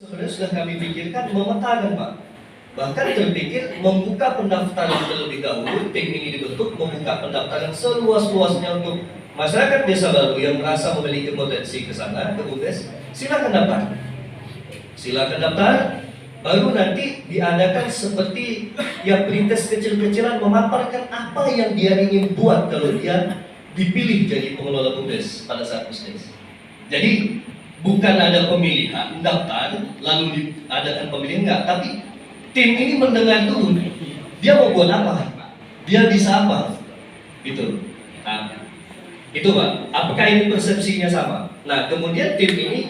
Sebenarnya sudah kami pikirkan memetakan, Pak. Bahkan terpikir membuka pendaftaran terlebih dahulu. Tim ini dibentuk membuka pendaftaran seluas-luasnya untuk masyarakat desa baru yang merasa memiliki potensi ke sana, ke UBS. Silakan daftar. Silakan daftar. Baru nanti diadakan seperti ya perintis kecil-kecilan memaparkan apa yang dia ingin buat kalau dia dipilih jadi pengelola BUMDes pada saat BUMDes. Jadi bukan ada pemilihan, daftar, lalu diadakan pemilihan, enggak. Tapi tim ini mendengar dulu, dia mau buat apa, dia bisa apa, gitu. Nah, itu Pak. Apakah ini persepsinya sama? Nah, kemudian tim ini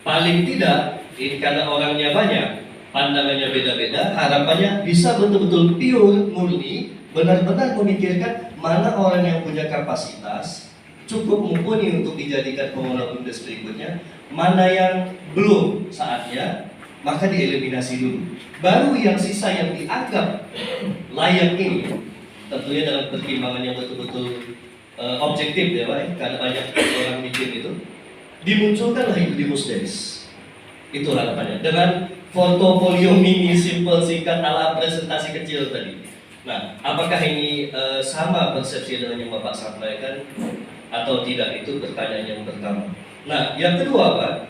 paling tidak, ini karena orangnya banyak, pandangannya beda-beda, harapannya bisa betul-betul pure, murni, benar-benar memikirkan mana orang yang punya kapasitas cukup mumpuni untuk dijadikan pengelola BUMDes berikutnya, mana yang belum saatnya, maka dieliminasi dulu. Baru yang sisa yang dianggap layak ini, tentunya dalam pertimbangan yang betul-betul objektif ya Pak, karena banyak orang mikir itu, dimunculkanlah itu di BUMDes. Itu harapannya. Dengan portofolio mini, simple, singkat, ala presentasi kecil tadi. Nah, apakah ini sama persepsi dengan yang Bapak sampaikan atau tidak, itu pertanyaan yang pertama. Nah, yang kedua Pak,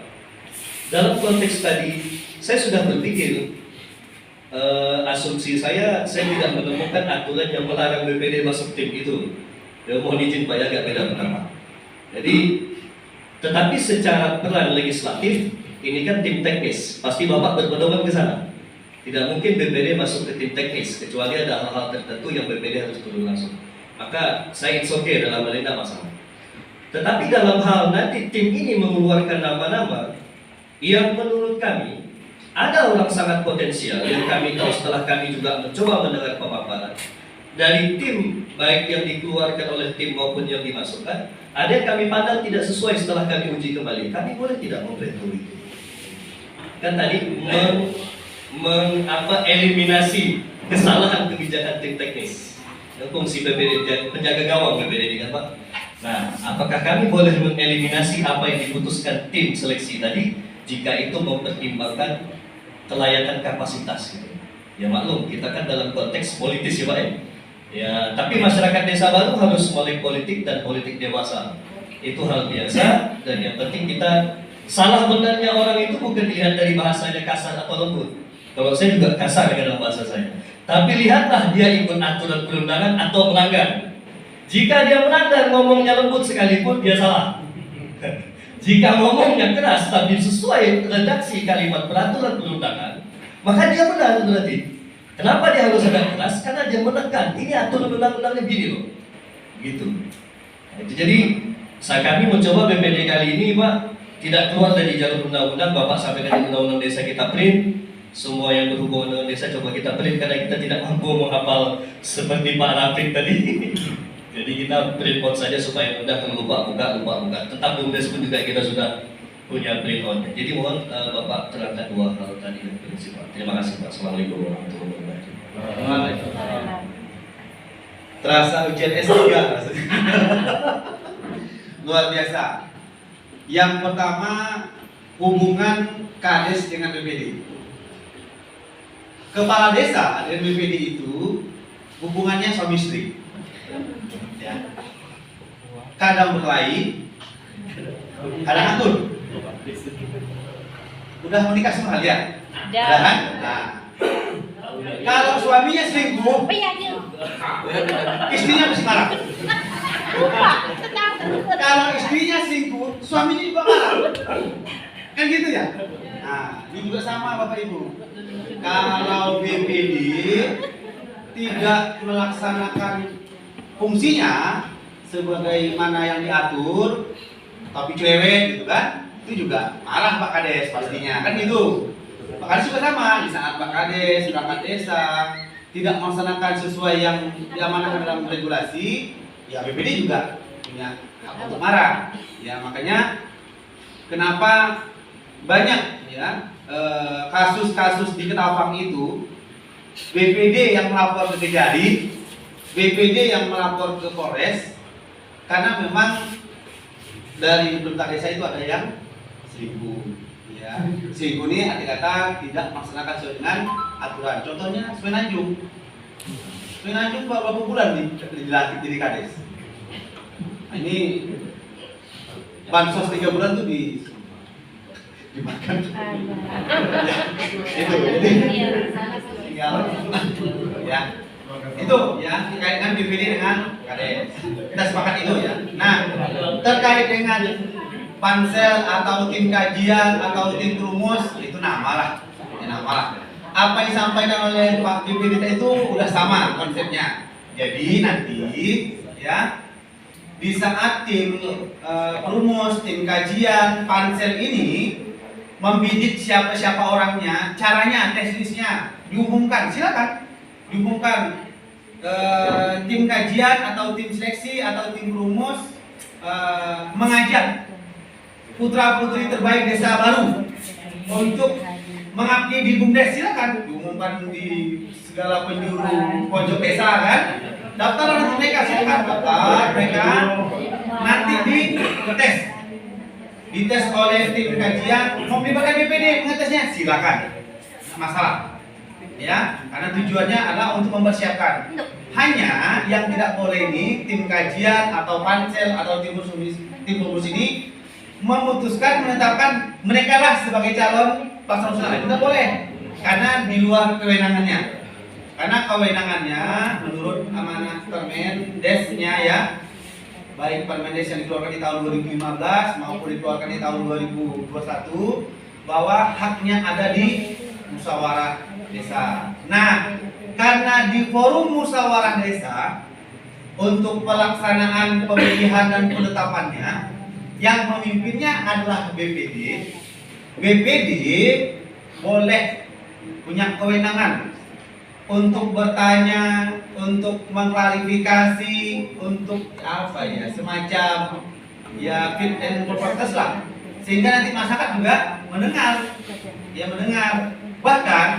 dalam konteks tadi saya sudah berpikir, asumsi saya tidak menemukan aturan yang melarang BPD masuk tim itu. Ya, mohon izin Pak ya, agak beda pendapat. Jadi, tetapi secara peran legislatif, ini kan tim teknis, pasti Bapak berpedoman ke sana. Tidak mungkin BPD masuk ke tim teknis, kecuali ada hal-hal tertentu yang BPD harus turun langsung. Maka saya it's okay dalam hal ini tidak masalah. Tetapi dalam hal nanti tim ini mengeluarkan nama-nama yang menurut kami ada orang sangat potensial yang kami tahu setelah kami juga mencoba mendengar pemaparan dari tim, baik yang dikeluarkan oleh tim maupun yang dimasukkan, ada yang kami pandang tidak sesuai setelah kami uji kembali. Kami boleh tidak memveto itu. Kan tadi eliminasi kesalahan kebijakan tim teknis, fungsi BPD penjaga gawang BPD kan Pak. Nah, apakah kami boleh mengeliminasi apa yang diputuskan tim seleksi tadi jika itu mempertimbangkan kelayakan kapasitas gitu. Ya maklum, kita kan dalam konteks politis ya Pak ya. Ya, tapi masyarakat desa baru harus melek politik dan politik dewasa. Itu hal biasa, dan yang penting kita salah benarnya orang itu bukan dilihat dari bahasanya kasar atau lembut. Kalau saya juga kasar dalam bahasa saya. Tapi lihatlah dia ikut aturan perundangan atau melanggar. Jika dia melanggar, ngomongnya lembut sekalipun dia salah. Jika ngomongnya keras tapi sesuai redaksi kalimat peraturan perundangan, maka dia benar berarti. Kenapa dia harus agak keras? Karena dia menekan. Ini aturan undang-undangnya begini loh. Gitu. Jadi kami mencoba BPD kali ini Pak, tidak keluar dari jalur undang-undang. Bapak sampaikan di undang-undang desa kita print. Semua yang berhubungan dengan desa coba kita print karena kita tidak mampu menghafal seperti Pak Rafiq tadi. Jadi kita print out saja supaya mudah, kalau lupa buka. Tentang BUMDes pun juga kita sudah punya print out. Jadi mohon Bapak terangkan dua hal tadi yang prinsipal. Terima kasih Pak. Assalamualaikum warahmatullahi wabarakatuh. Terasa ujian S3 luar biasa. Yang pertama, hubungan Kades dengan BPD. Kepala desa dan BPD itu hubungannya suami istri. Ya. Kadang berkelahi, kadang atur. Udah menikah semua lihat? Udah kan? Nah. Kalau suaminya selingkuh, istrinya mesti marah. Kalau istrinya selingkuh, suaminya juga marah. Kan gitu ya? Nah, ini juga sama Bapak Ibu. Kalau BPD tidak melaksanakan fungsinya sebagaimana yang diatur, tapi cerewet gitu kan, itu juga marah Pak Kades pastinya, kan gitu. Pak Kades juga sama, di saat Pak Kades perangkat desa tidak melaksanakan sesuai yang diamanahkan dalam regulasi, ya BPD juga punya hak untuk marah. Ya makanya kenapa banyak ya kasus-kasus di Ketapang itu BPD yang melapor ke Kejari, BPD yang melapor ke Polres, karena memang dari pemerintah desa itu ada yang selingkuh. Ya, si ini arti kata tidak melaksanakan sesuai dengan aturan. Contohnya Semenanjung. Semenanjung berapa bulan dilatih jadi kades. Nah, ini bansos 3 bulan tuh dimakan. Itu jadi tinggal ya. Itu ya terkait dengan BPD dengan kades. Kita sepakat itu ya. Nah, terkait dengan pansel atau tim kajian atau tim rumus itu nama lah. Ya, nama lah. Apa yang disampaikan oleh Pak BPD itu udah sama konsepnya. Jadi nanti ya di saat tim rumus, tim kajian, pansel ini membidik siapa-siapa orangnya, caranya, teknisnya diumumkan, silakan diumumkan tim kajian atau tim seleksi atau tim rumus mengajak putra-putri terbaik desa baru untuk mengabdi di BUMDes, silakan diumumkan di segala penjuru pojok desa kan. Daftar mereka, silakan daftar mereka, nanti dites oleh tim kajian. Mau melibatkan BPD mengetesnya, silakan, nggak masalah ya, karena tujuannya adalah untuk mempersiapkan. Hanya yang tidak boleh ini tim kajian atau pansel atau tim rumus ini memutuskan menetapkan mereka lah sebagai calon pasangan usaha, tidak boleh, karena di luar kewenangannya. Karena kewenangannya menurut amanah Permendesnya ya, baik Permendes yang dikeluarkan di tahun 2015 maupun dikeluarkan di tahun 2021, bahwa haknya ada di musyawarah desa. Nah, karena di forum musyawarah desa untuk pelaksanaan pemilihan dan penetapannya yang memimpinnya adalah BPD. BPD boleh punya kewenangan untuk bertanya, untuk mengklarifikasi, untuk apa ya, semacam ya fit and proper test lah, sehingga nanti masyarakat juga mendengar, ya mendengar. Bahkan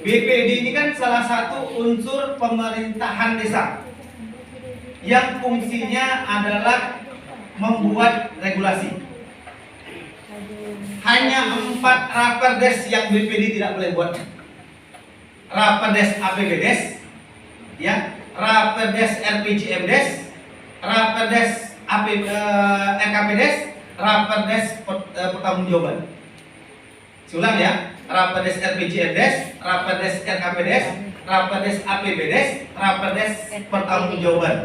BPD ini kan salah satu unsur pemerintahan desa yang fungsinya adalah membuat regulasi. Hanya 4 raperdes yang BPD tidak boleh buat. Raperdes APBdes, ya, Raperdes RPJMdes, Raperdes RKPdes, Raperdes pertanggungjawaban. Ulang ya, Raperdes RPJMdes, Raperdes RKPdes, Raperdes APBdes, Raperdes pertanggungjawaban.